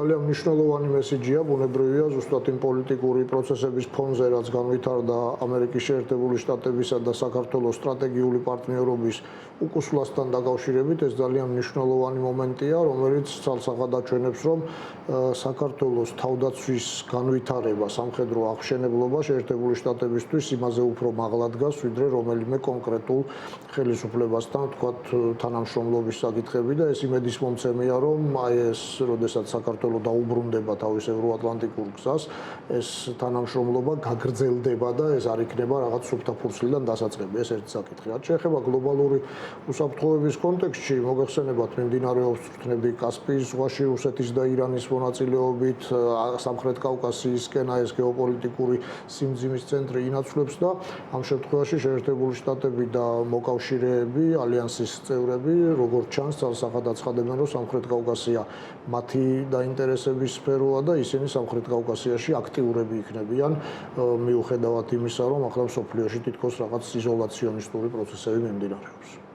ძალიან მნიშვნელოვანი მესიჯია, ბუნებრივია, ზუსტად იმ პოლიტიკური პროცესების ფონზე, რაც განვითარდა ამერიკის შეერთებული შტატებისა და საქართველოს სტრატეგიული პარტნიორობის უკუსვლასთან დაკავშირებით, ეს ძალიან მნიშვნელოვანი მომენტია, რომელიც ცალსახად აჩვენებს, რომ საქართველოს თავდაცვის განვითარება, სამხედრო აღმშენებლობა შეერთებული შტატებისთვის იმაზე უფრო მაღლა დგას, ვიდრე რომელიმე კონკრეტულ ხელისუფლებასთან, თქვათ, თანამშრომლობის საკითხები და ეს იმედის მომცემია, რომ აი ეს როდესაც საქართველო დაუბრუნდება თავის ევროატლანტიკურ გზას, ეს თანამშრომლობა გაგრძელდება და ეს არ იქნება რაღაც სუფთა ფურცლიდან დასაწყები. ეს ერთი საკითხი. რაც შეეხება გლობალური უსაფრთხოების კონტექსტში, მოგეხსენებათ, მიმდინარეობს წვრთნები კასპიის ზღვაში რუსეთის და ირანის მონაწილეობით, სამხრეთ კავკასიისკენ ეს გეოპოლიტიკური სიმძიმის ცენტრი ინაცვლებს და ამ შემთხვევაში შეერთებული შტატები და მოკავშირეები, ალიანსის წევრები, როგორც ჩანს, ცალსახად აცხადებენ, რომ სამხრეთ კავკასია მათი დაინტერესების სფეროა და ისინი სამხრეთ კავკასიაში აქტიურები იქნებიან, მიუხედავად იმისა, რომ ახლა მსოფლიოში თითქოს რაღაც იზოლაციონისტური პროცესები მიმდინარეობს.